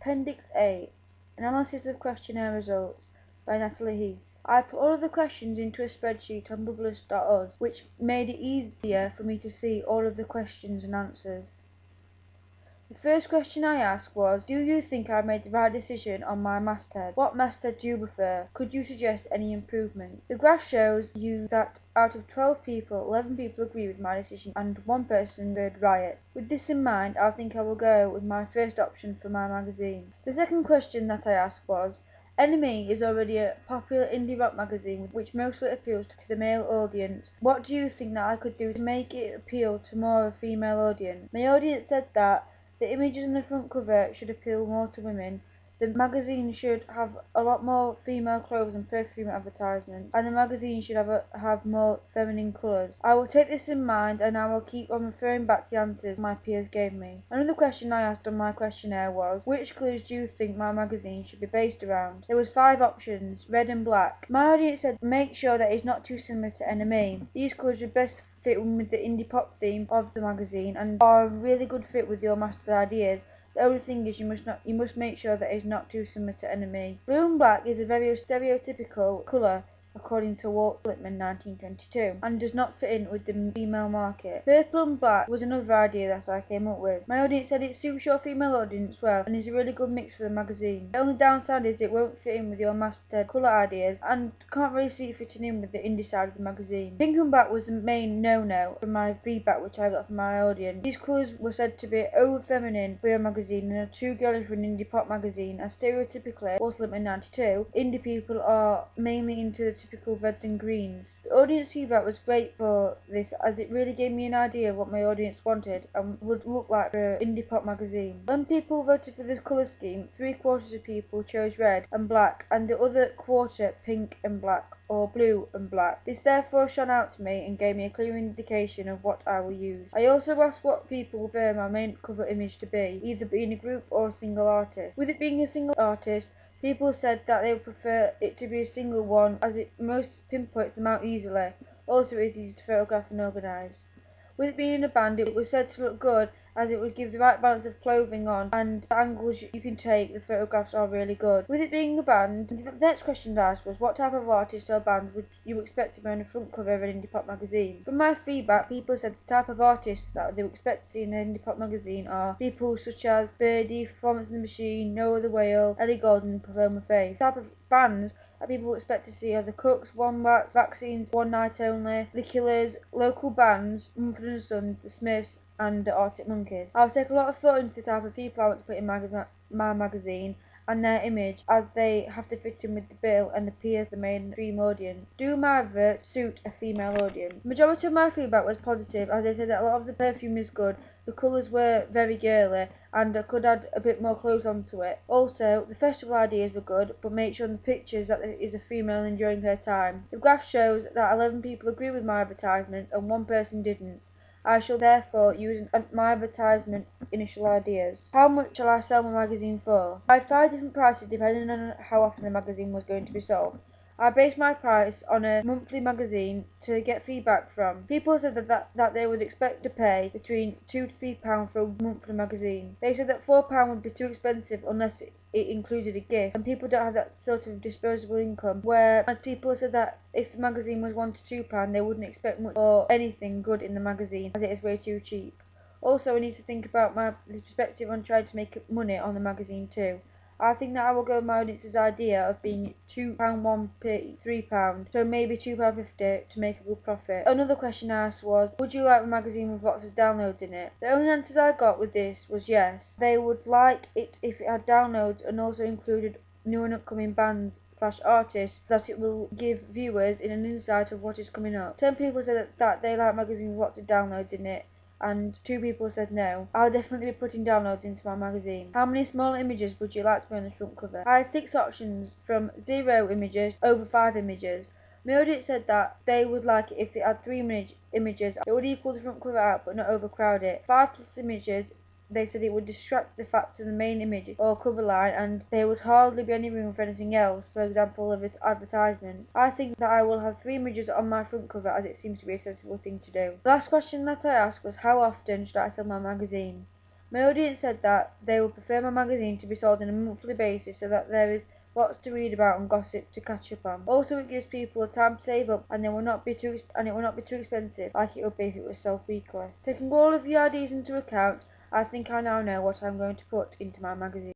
Appendix A, Analysis of Questionnaire Results by Natalie Heath. I put all of the questions into a spreadsheet on bubblers.us, which made it easier for me to see all of the questions and answers. The first question I asked was, do you think I made the right decision on my masthead? What masthead do you prefer? Could you suggest any improvement? The graph shows you that out of 12 people, 11 people agree with my decision and one person preferred riot. With this in mind, I think I will go with my first option for my magazine. The second question that I asked was, Enemy is already a popular indie rock magazine which mostly appeals to the male audience. What do you think that I could do to make it appeal to more of a female audience? My audience said that the images on the front cover should appeal more to women. The magazine should have a lot more female clothes and perfume advertisements, and the magazine should have more feminine colours. I will take this in mind, and I will keep on referring back to the answers my peers gave me. Another question I asked on my questionnaire was, which colours do you think my magazine should be based around? There was 5 options, red and black. My audience said, make sure that it's not too similar to Enemy. These colours would best fit with the indie pop theme of the magazine and are a really good fit with your master ideas. The only thing is you must make sure that it's not too similar to Enemy. Blue and black is a very stereotypical colour according to Walt Whitman 1922, and does not fit in with the female market. Purple and black was another idea that I came up with. My audience said it suits your female audience well and is a really good mix for the magazine. The only downside is it won't fit in with your masthead colour ideas and can't really see it fitting in with the indie side of the magazine. Pink and black was the main no-no from my feedback which I got from my audience. These colours were said to be over-feminine for your magazine and are too girly for an indie pop magazine, as stereotypically, Walt Whitman 92, indie people are mainly into the typical reds and greens. The audience feedback was great for this, as it really gave me an idea of what my audience wanted and would look like for an indie pop magazine. When people voted for the colour scheme, 3/4 of people chose red and black and the other quarter pink and black or blue and black. This therefore shone out to me and gave me a clear indication of what I will use. I also asked what people prefer my main cover image to be, either being a group or a single artist. With it being a single artist, people said that they would prefer it to be a single one, as it most pinpoints them out easily. Also, it is easy to photograph and organise. With it being a band, it was said to look good, as it would give the right balance of clothing on, and the angles you can take, the photographs are really good. With it being a band, the next question I asked was, what type of artist or band would you expect to be on the front cover of an indie pop magazine? From my feedback, people said the type of artists that they would expect to see in an indie pop magazine are people such as Birdie, Performance in the Machine, Noah the Whale, Ellie Goulding, and Paloma Faith. The type of bands that people expect to see are the Cooks, Wombats, Vaccines, One Night Only, The Killers, local bands, Mumford & Sons, The Smiths, and the Arctic Monkeys. I'll take a lot of thought into the type of people I want to put in my magazine and their image, as they have to fit in with the bill and appear to the mainstream audience. Do my adverts suit a female audience? The majority of my feedback was positive, as they said that a lot of the perfume is good, the colours were very girly, and I could add a bit more clothes onto it. Also, the festival ideas were good, but make sure in the pictures that there is a female enjoying her time. The graph shows that 11 people agree with my advertisements and 1 person didn't. I shall therefore use my advertisement initial ideas. How much shall I sell my magazine for? I had 5 different prices depending on how often the magazine was going to be sold. I based my price on a monthly magazine to get feedback from. People said that they would expect to pay between £2 to £3 for a monthly magazine. They said that £4 would be too expensive unless it included a gift, and people don't have that sort of disposable income, whereas people said that if the magazine was £1 to £2 they wouldn't expect much or anything good in the magazine, as it is way too cheap. Also, I need to think about my perspective on trying to make money on the magazine too. I think that I will go with my audience's idea of being £2, £1p, £3, so maybe £2.50 to make a good profit. Another question I asked was, would you like a magazine with lots of downloads in it? The only answers I got with this was yes. They would like it if it had downloads and also included new and upcoming bands / artists, that it will give viewers an insight of what is coming up. 10 people said that they like magazines with lots of downloads in it, and 2 people said no. I'll definitely be putting downloads into my magazine. How many small images would you like to be on the front cover? I had 6 options, from 0 images over 5 images. My audience said that they would like it if it had 3 images. It would equal the front cover out but not overcrowd it. 5+ images, they said it would distract the fact of the main image or cover line, and there would hardly be any room for anything else, for example of its advertisement. I think that I will have 3 images on my front cover, as it seems to be a sensible thing to do. The last question that I asked was, how often should I sell my magazine? My audience said that they would prefer my magazine to be sold on a monthly basis so that there is lots to read about and gossip to catch up on. Also, it gives people a time to save up, and it will not be too expensive like it would be if it was sold weekly. Taking all of the ideas into account, I think I now know what I'm going to put into my magazine.